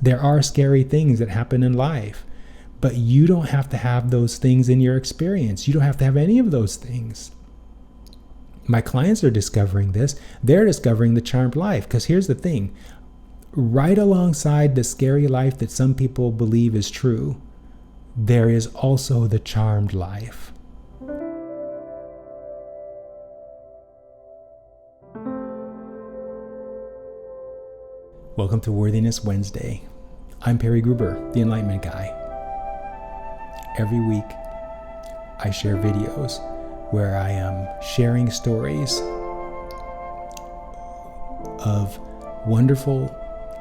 there are scary things that happen in life, but you don't have to have those things in your experience. You don't have to have any of those things. My clients are discovering this. They're discovering the charmed life. Because here's the thing, right alongside the scary life that some people believe is true, there is also the charmed life. Welcome to Worthiness Wednesday. I'm Perry Gruber, the Enlightenment Guy. Every week, I share videos where I am sharing stories of wonderful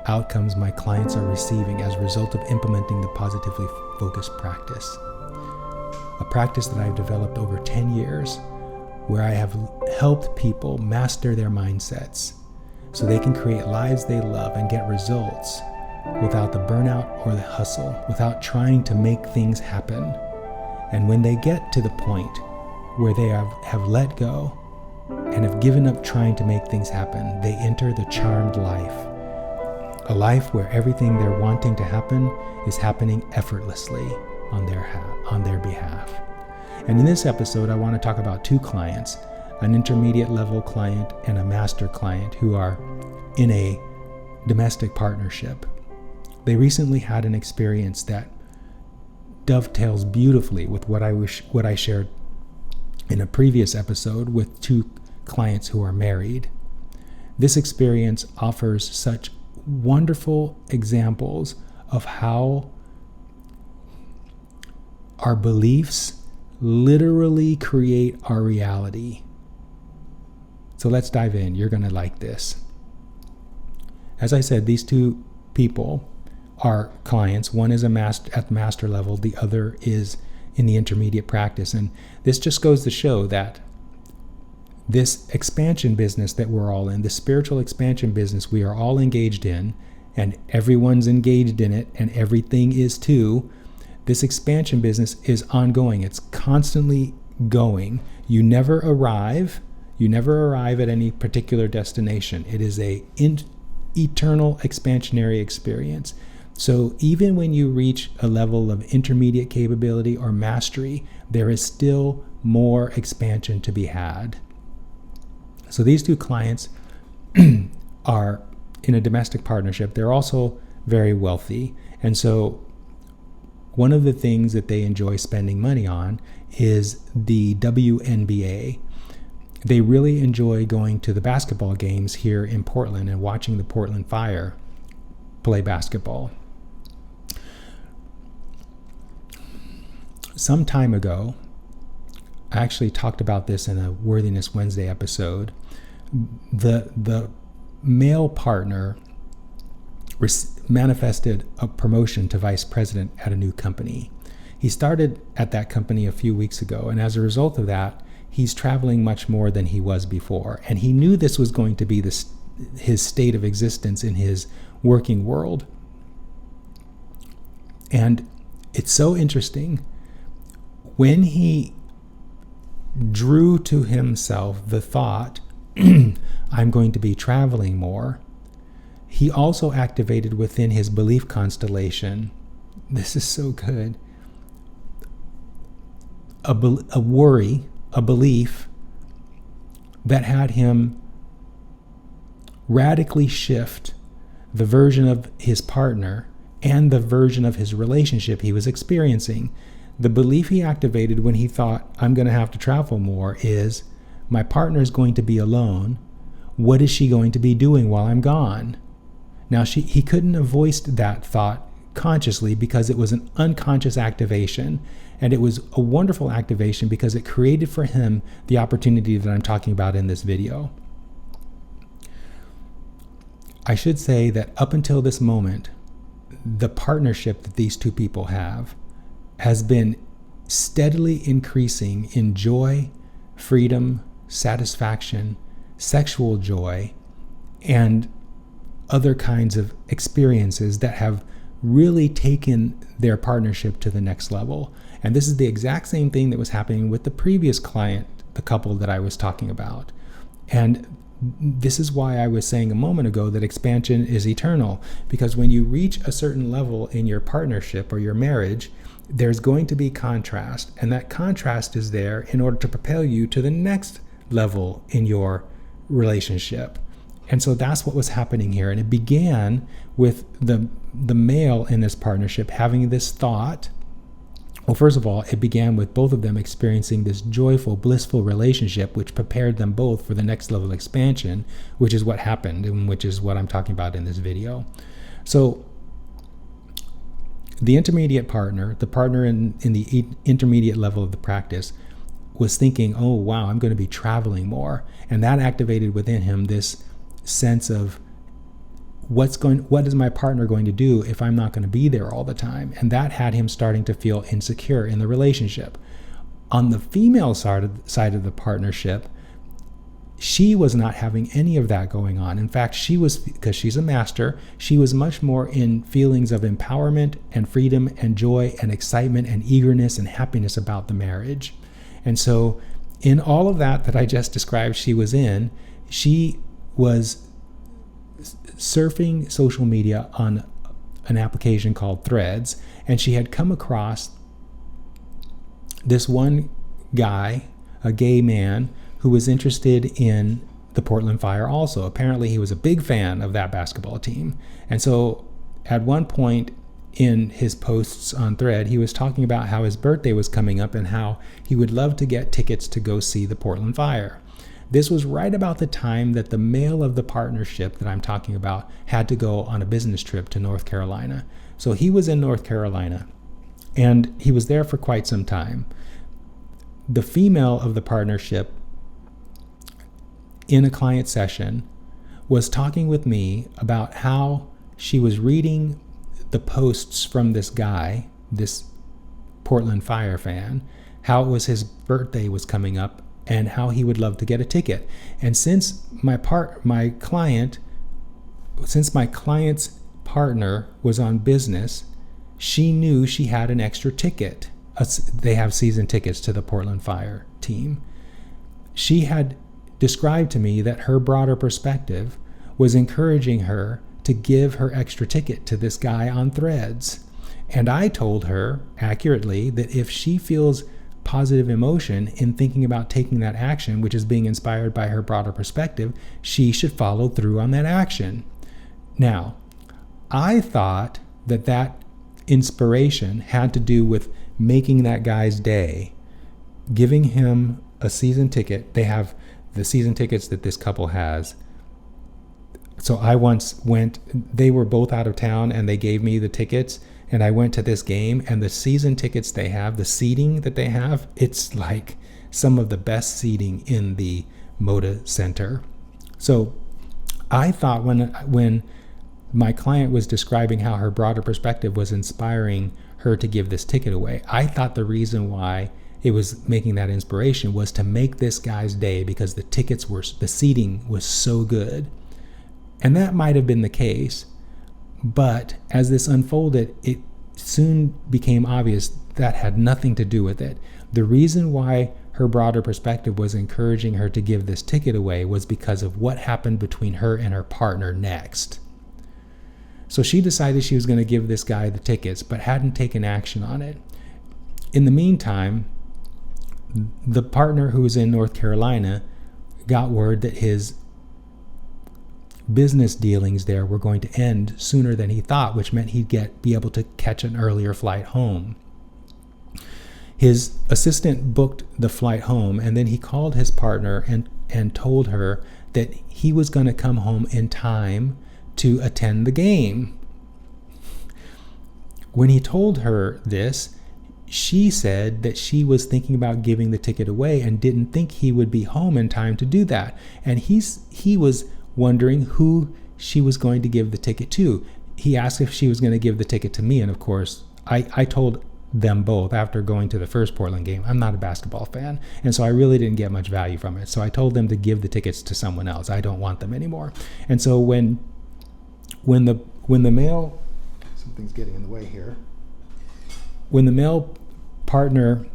outcomes my clients are receiving as a result of implementing the positively focused practice. A practice that I've developed over 10 years, where I have helped people master their mindsets so they can create lives they love and get results without the burnout or the hustle, without trying to make things happen. And when they get to the point where they have let go and have given up trying to make things happen, they enter the charmed life. A life where everything they're wanting to happen is happening effortlessly on their behalf. And in this episode, I want to talk about two clients, an intermediate level client and a master client who are in a domestic partnership. They recently had an experience that dovetails beautifully with what I shared in a previous episode with two clients who are married. This experience offers such wonderful examples of how our beliefs literally create our reality. So let's dive in. You're going to like this. As I said, these two people are clients. One is at the master level. The other is in the intermediate practice. And this just goes to show that this expansion business that we're all in, the spiritual expansion business we are all engaged in, and everyone's engaged in it, and everything is too, this expansion business is ongoing. It's constantly going. You never arrive at any particular destination. It is a eternal expansionary experience. So even when you reach a level of intermediate capability or mastery, there is still more expansion to be had. So these two clients are in a domestic partnership. They're also very wealthy. And so one of the things that they enjoy spending money on is the WNBA. They really enjoy going to the basketball games here in Portland and watching the Portland Fire play basketball. Some time ago, I actually talked about this in a Worthiness Wednesday episode. The male partner manifested a promotion to vice president at a new company. He started at that company a few weeks ago, and as a result of that, he's traveling much more than he was before. And he knew this was going to be his state of existence in his working world. And it's so interesting. When he drew to himself the thought, I'm going to be traveling more, he also activated within his belief constellation, this is so good, a worry, a belief that had him radically shift the version of his partner and the version of his relationship he was experiencing. The belief he activated when he thought, I'm going to have to travel more, is my partner is going to be alone. What is she going to be doing while I'm gone? Now, he couldn't have voiced that thought consciously because it was an unconscious activation. And it was a wonderful activation because it created for him the opportunity that I'm talking about in this video. I should say that up until this moment, the partnership that these two people have has been steadily increasing in joy, freedom, satisfaction, sexual joy, and other kinds of experiences that have really taken their partnership to the next level. And this is the exact same thing that was happening with the previous client, the couple that I was talking about. And this is why I was saying a moment ago that expansion is eternal, because when you reach a certain level in your partnership or your marriage, there's going to be contrast, and that contrast is there in order to propel you to the next level in your relationship. And so that's what was happening here. And it began with the male in this partnership having this thought. Well, first of all, it began with both of them experiencing this joyful, blissful relationship, which prepared them both for the next level expansion, which is what happened, and which is what I'm talking about in this video. So the intermediate partner, the partner in the intermediate level of the practice, was thinking, oh, wow, I'm going to be traveling more. And that activated within him this sense of what is my partner going to do if I'm not going to be there all the time? And that had him starting to feel insecure in the relationship. On the female side of the partnership, she was not having any of that going on. In fact, she was, because she's a master, she was much more in feelings of empowerment and freedom and joy and excitement and eagerness and happiness about the marriage. And so in all of that I just described she was surfing social media on an application called Threads, and she had come across this one guy, a gay man, who was interested in the Portland Fire also. Apparently he was a big fan of that basketball team. And so at one point in his posts on Thread, he was talking about how his birthday was coming up and how he would love to get tickets to go see the Portland Fire. This was right about the time that the male of the partnership that I'm talking about had to go on a business trip to North Carolina. So he was in North Carolina, and he was there for quite some time. The female of the partnership, in a client session, was talking with me about how she was reading the posts from this guy, this Portland Fire fan, how it was his birthday was coming up, and how he would love to get a ticket. And since my client's partner was on business, she knew she had an extra ticket. They have season tickets to the Portland Fire team. She had described to me that her broader perspective was encouraging her to give her extra ticket to this guy on Threads. And I told her accurately that if she feels positive emotion in thinking about taking that action, which is being inspired by her broader perspective, she should follow through on that action. Now, I thought that inspiration had to do with making that guy's day, giving him a season ticket. They have the season tickets that this couple has. So I once went, they were both out of town and they gave me the tickets, and I went to this game, and the season tickets they have, the seating that they have, it's like some of the best seating in the Moda Center. So I thought when my client was describing how her broader perspective was inspiring her to give this ticket away, I thought the reason why it was making that inspiration was to make this guy's day because the seating was so good. And that might have been the case, but as this unfolded, it soon became obvious that had nothing to do with it. The reason why her broader perspective was encouraging her to give this ticket away was because of what happened between her and her partner next. So she decided she was going to give this guy the tickets, but hadn't taken action on it. In the meantime, the partner who was in North Carolina got word that his business dealings there were going to end sooner than he thought, which meant he'd be able to catch an earlier flight home. His assistant booked the flight home, and then he called his partner and told her that he was going to come home in time to attend the game. When he told her this, she said that she was thinking about giving the ticket away and didn't think he would be home in time to do that. And he was wondering who she was going to give the ticket to. He asked if she was going to give the ticket to me, and of course, I told them both after going to the first Portland game, I'm not a basketball fan, and so I really didn't get much value from it. So I told them to give the tickets to someone else. I don't want them anymore. And so when the male, something's getting in the way here. When the male partner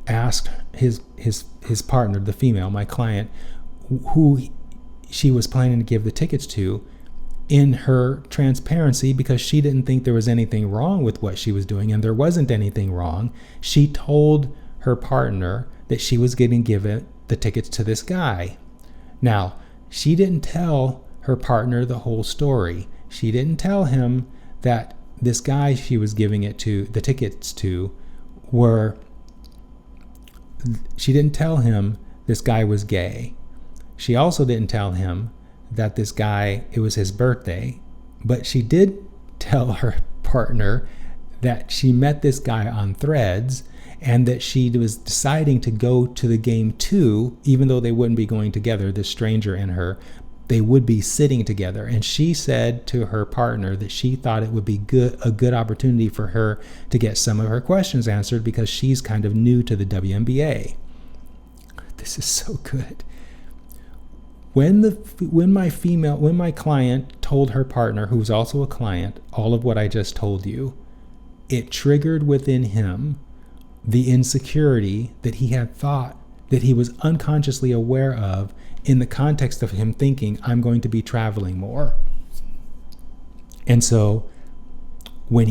asked his partner, the female, my client, who she was planning to give the tickets to, in her transparency, because she didn't think there was anything wrong with what she was doing, and there wasn't anything wrong, she told her partner that she was going to give the tickets to this guy. Now, she didn't tell her partner the whole story. She didn't tell him that this guy she was giving the tickets to she didn't tell him this guy was gay. She also didn't tell him that this guy, it was his birthday, but she did tell her partner that she met this guy on Threads and that she was deciding to go to the game too, even though they wouldn't be going together, this stranger and her, they would be sitting together. And she said to her partner that she thought it would be a good opportunity for her to get some of her questions answered because she's kind of new to the WNBA. This is so good. When my client told her partner, who was also a client, all of what I just told you, it triggered within him the insecurity that he had thought, that he was unconsciously aware of in the context of him thinking, I'm going to be traveling more. And so when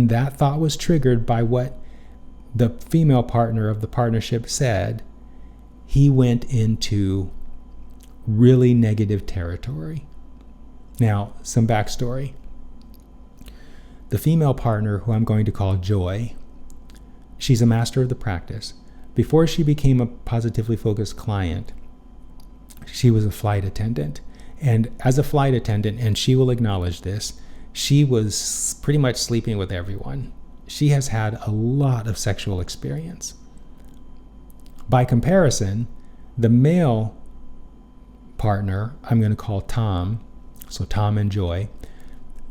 that thought was triggered by what the female partner of the partnership said, he went into really negative territory. Now, some backstory. The female partner, who I'm going to call Joy, she's a master of the practice. Before she became a positively focused client, she was a flight attendant. And as a flight attendant, and she will acknowledge this, she was pretty much sleeping with everyone. She has had a lot of sexual experience. By comparison, the male partner, I'm going to call Tom, so Tom and Joy,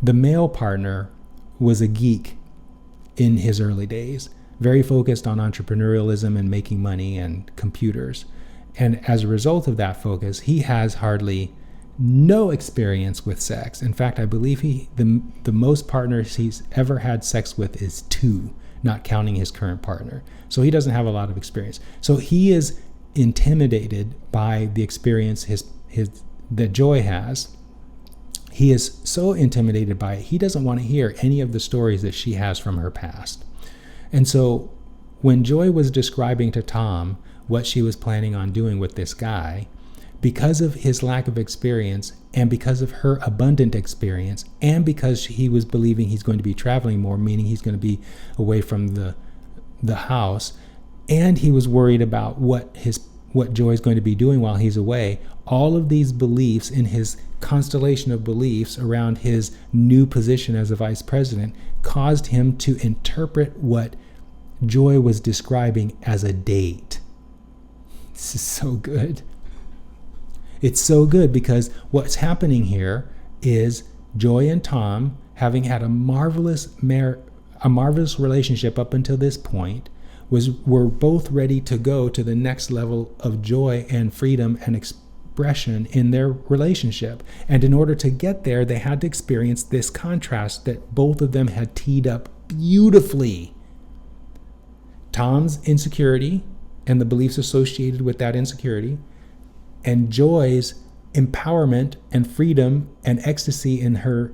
the male partner was a geek in his early days, very focused on entrepreneurialism and making money and computers. And as a result of that focus, he has hardly no experience with sex. In fact, I believe the most partners he's ever had sex with is 2, not counting his current partner. So he doesn't have a lot of experience. So he is intimidated by the experience that Joy has. He is so intimidated by it, he doesn't want to hear any of the stories that she has from her past. And so when Joy was describing to Tom what she was planning on doing with this guy, because of his lack of experience and because of her abundant experience and because he was believing he's going to be traveling more, meaning he's going to be away from the house, and he was worried about what Joy's going to be doing while he's away, all of these beliefs in his constellation of beliefs around his new position as a vice president caused him to interpret what Joy was describing as a date. This is so good. It's so good because what's happening here is Joy and Tom, having had a marvelous relationship up until this point, were both ready to go to the next level of joy and freedom and expression in their relationship. And in order to get there, they had to experience this contrast that both of them had teed up beautifully. Tom's insecurity and the beliefs associated with that insecurity, and Joy's empowerment and freedom and ecstasy in her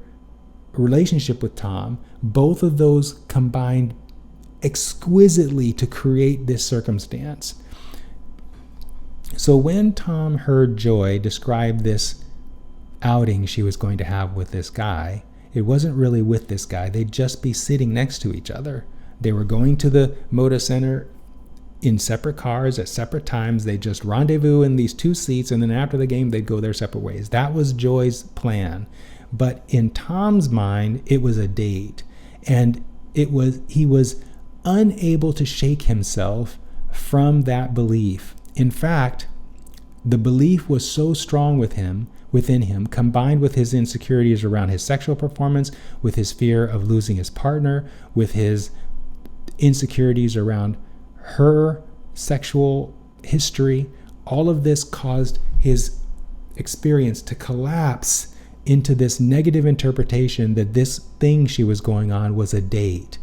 relationship with Tom, both of those combined exquisitely to create this circumstance. So when Tom heard Joy describe this outing she was going to have with this guy, it wasn't really with this guy. They'd just be sitting next to each other. They were going to the Moda Center in separate cars at separate times. They just rendezvous in these 2 seats, and then after the game, they'd go their separate ways. That was Joy's plan. But in Tom's mind, it was a date. And he was unable to shake himself from that belief. In fact, the belief was so strong within him, combined with his insecurities around his sexual performance, with his fear of losing his partner, with his insecurities around her sexual history, all of this caused his experience to collapse into this negative interpretation that this thing she was going on was a date.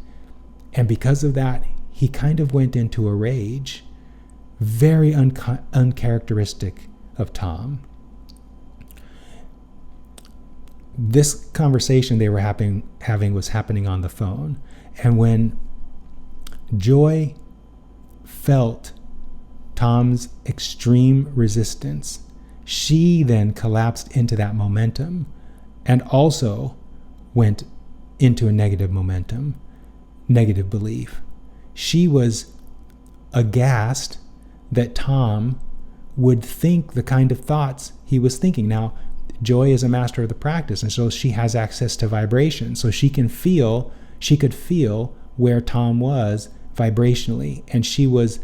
And because of that, he kind of went into a rage, very uncharacteristic of Tom. This conversation they were having was happening on the phone. And when Joy felt Tom's extreme resistance, she then collapsed into that momentum and also went into a negative momentum, negative belief. She was aghast that Tom would think the kind of thoughts he was thinking. Now, Joy is a master of the practice, and so she has access to vibration. So she could feel where Tom was vibrationally. And she was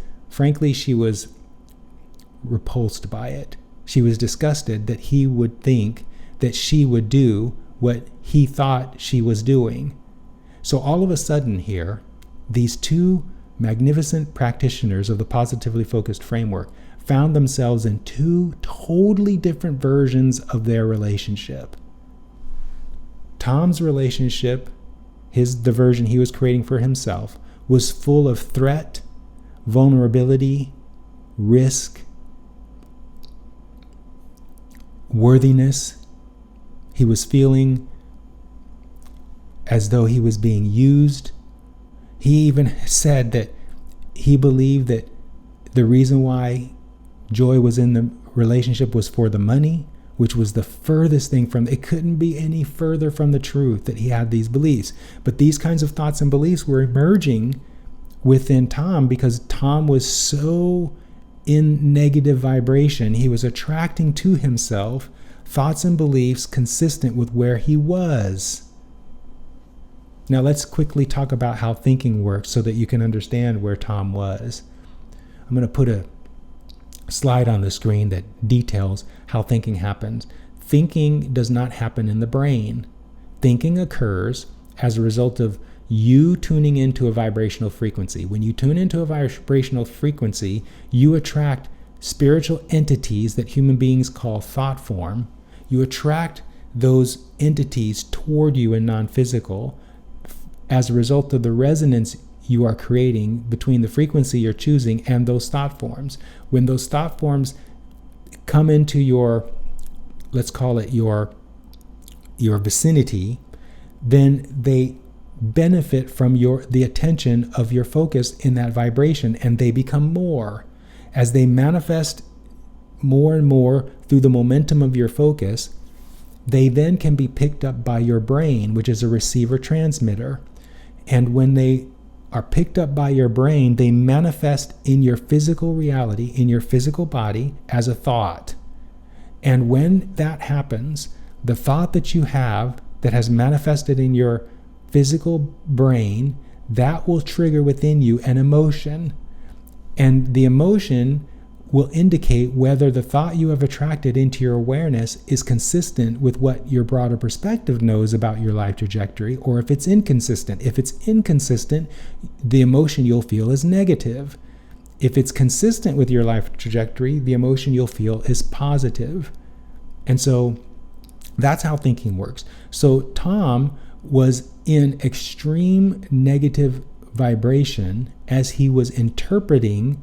repulsed by it. She was disgusted that he would think that she would do what he thought she was doing. So all of a sudden here, these two magnificent practitioners of the positively focused framework found themselves in two totally different versions of their relationship. Tom's relationship, the version he was creating for himself, was full of threat, vulnerability, risk, worthiness. He was feeling as though he was being used. He even said that he believed that the reason why Joy was in the relationship was for the money, which was the furthest thing from, it couldn't be any further from the truth that he had these beliefs. But these kinds of thoughts and beliefs were emerging within Tom because Tom was so in negative vibration. He was attracting to himself thoughts and beliefs consistent with where he was. Now let's quickly talk about how thinking works so that you can understand where Tom was. I'm going to put a slide on the screen that details how thinking happens. Thinking does not happen in the brain. Thinking occurs as a result of you tuning into a vibrational frequency. When you tune into a vibrational frequency, you attract spiritual entities that human beings call thought form. You attract those entities toward you in non-physical as a result of the resonance you are creating between the frequency you're choosing and those thought forms. When those thought forms come into your, let's call it your vicinity, then they benefit from the attention of your focus in that vibration, and they become more. As they manifest more and more through the momentum of your focus, they then can be picked up by your brain, which is a receiver transmitter. And when they are picked up by your brain, they manifest in your physical reality, in your physical body, as a thought. And when that happens, the thought that you have that has manifested in your physical brain, that will trigger within you an emotion. And the emotion will indicate whether the thought you have attracted into your awareness is consistent with what your broader perspective knows about your life trajectory, or if it's inconsistent. If it's inconsistent, the emotion you'll feel is negative. If it's consistent with your life trajectory, the emotion you'll feel is positive. And so that's how thinking works. So Tom was in extreme negative vibration as he was interpreting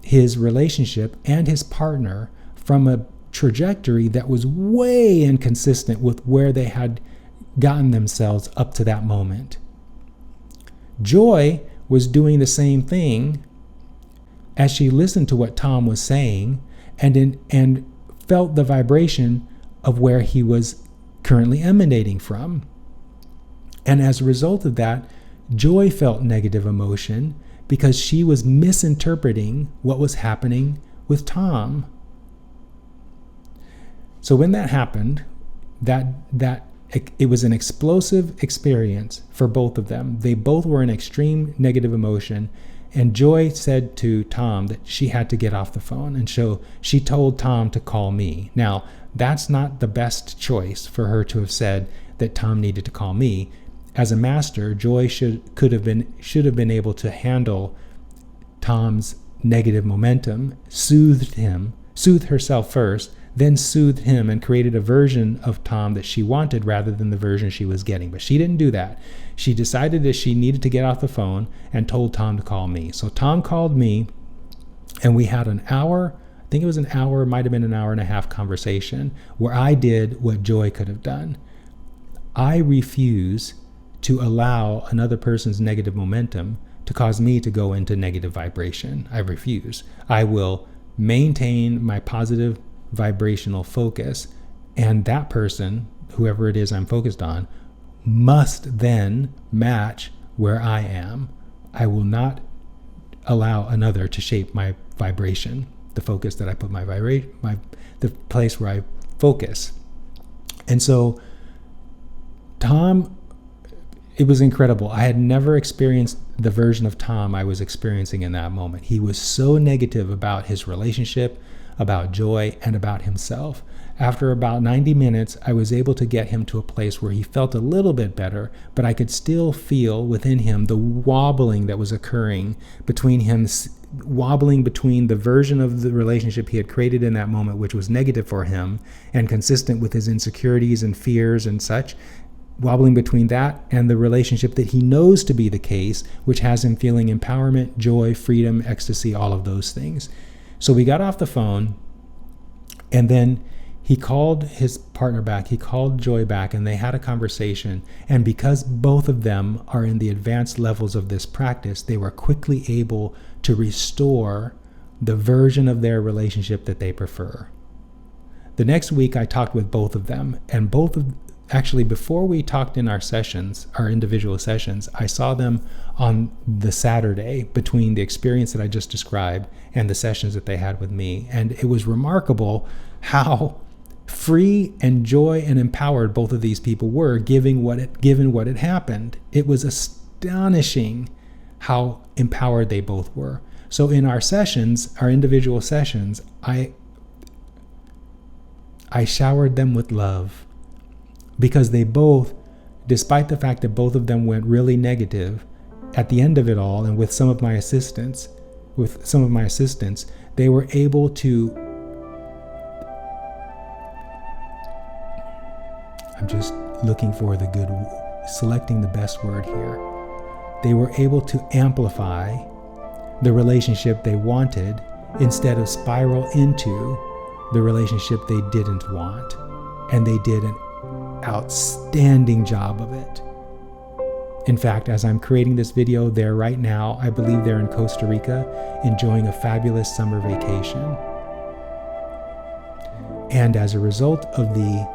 his relationship and his partner from a trajectory that was way inconsistent with where they had gotten themselves up to that moment. Joy was doing the same thing as she listened to what Tom was saying and felt the vibration of where he was currently emanating from. And as a result of that, Joy felt negative emotion because she was misinterpreting what was happening with Tom. So when that happened, it was an explosive experience for both of them. They both were in extreme negative emotion, and Joy said to Tom that she had to get off the phone, and so she told Tom to call me. Now, that's not the best choice for her to have said that Tom needed to call me. As a master, Joy should have been able to handle Tom's negative momentum, soothed herself first, then soothed him and created a version of Tom that she wanted rather than the version she was getting. But she didn't do that. She decided that she needed to get off the phone and told Tom to call me. So Tom called me, and we had an hour, I think it was an hour, might have been an hour and a half conversation where I did what Joy could have done. I refuse to allow another person's negative momentum to cause me to go into negative vibration. I refuse. I will maintain my positive vibrational focus, and that person, whoever it is I'm focused on, must then match where I am. I will not allow another to shape my vibration, the focus that I put the place where I focus. And so Tom, it was incredible. I had never experienced the version of Tom I was experiencing in that moment. He was so negative about his relationship, about Joy, and about himself. After about 90 minutes, I was able to get him to a place where he felt a little bit better, but I could still feel within him the wobbling that was occurring between him, wobbling between the version of the relationship he had created in that moment, which was negative for him and consistent with his insecurities and fears and such, wobbling between that and the relationship that he knows to be the case, which has him feeling empowerment, joy, freedom, ecstasy, all of those things. So we got off the phone, and then he called his partner back, he called Joy back, and they had a conversation. And because both of them are in the advanced levels of this practice, they were quickly able to restore the version of their relationship that they prefer. The next week, I talked with both of them, and actually, before we talked in our sessions, our individual sessions, I saw them on the Saturday between the experience that I just described and the sessions that they had with me. And it was remarkable how free and joy and empowered both of these people were given what had happened. It was astonishing how empowered they both were. So in our sessions, our individual sessions, I showered them with love, because they both, despite the fact that both of them went really negative, at the end of it all, and with some of my assistants, they were able to, I'm just looking for selecting the best word here. They were able to amplify the relationship they wanted instead of spiral into the relationship they didn't want. And they did an outstanding job of it. In fact, as I'm creating this video, they're right now, I believe they're in Costa Rica, enjoying a fabulous summer vacation. And as a result of the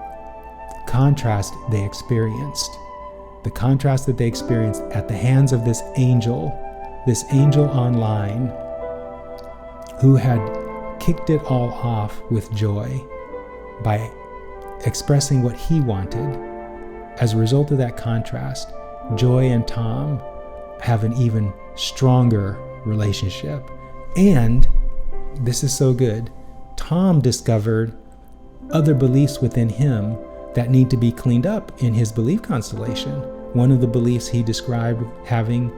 contrast they experienced, the contrast that they experienced at the hands of this angel online, who had kicked it all off with Joy by expressing what he wanted. As a result of that contrast, Joy and Tom have an even stronger relationship. And this is so good, Tom discovered other beliefs within him that need to be cleaned up in his belief constellation. One of the beliefs he described having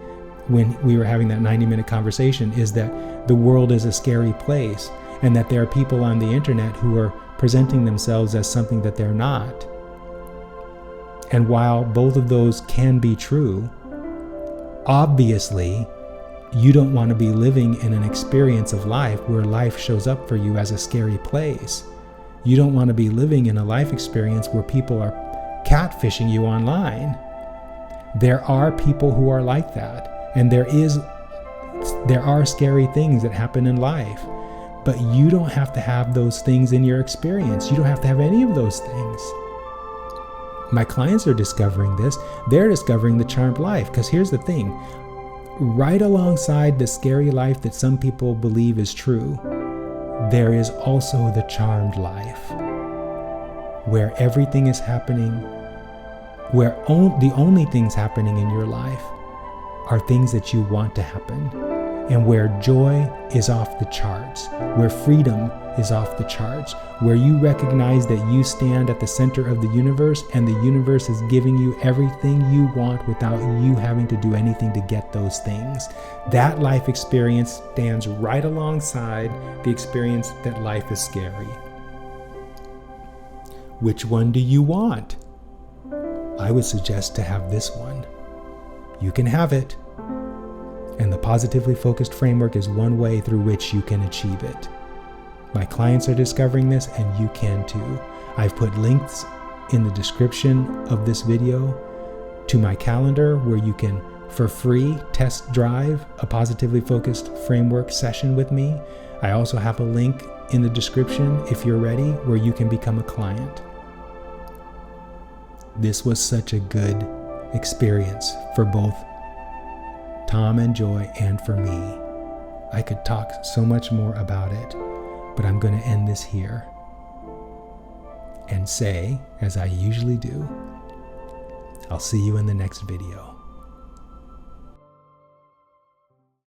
when we were having that 90-minute conversation is that the world is a scary place, and that there are people on the internet who are presenting themselves as something that they're not. And while both of those can be true, obviously, you don't want to be living in an experience of life where life shows up for you as a scary place. You don't want to be living in a life experience where people are catfishing you online. There are people who are like that, and there are scary things that happen in life. But you don't have to have those things in your experience. You don't have to have any of those things. My clients are discovering this. They're discovering the charmed life. Because here's the thing. Right alongside the scary life that some people believe is true, there is also the charmed life, where everything is happening, where the only things happening in your life are things that you want to happen, and where joy is off the charts, where freedom is off the charts, where you recognize that you stand at the center of the universe and the universe is giving you everything you want without you having to do anything to get those things. That life experience stands right alongside the experience that life is scary. Which one do you want? I would suggest to have this one. You can have it. And the positively focused framework is one way through which you can achieve it. My clients are discovering this, and you can too. I've put links in the description of this video to my calendar where you can, for free, test drive a positively focused framework session with me. I also have a link in the description, if you're ready, where you can become a client. This was such a good experience for both Tom and Joy and for me. I could talk so much more about it, but I'm going to end this here and say, as I usually do, I'll see you in the next video.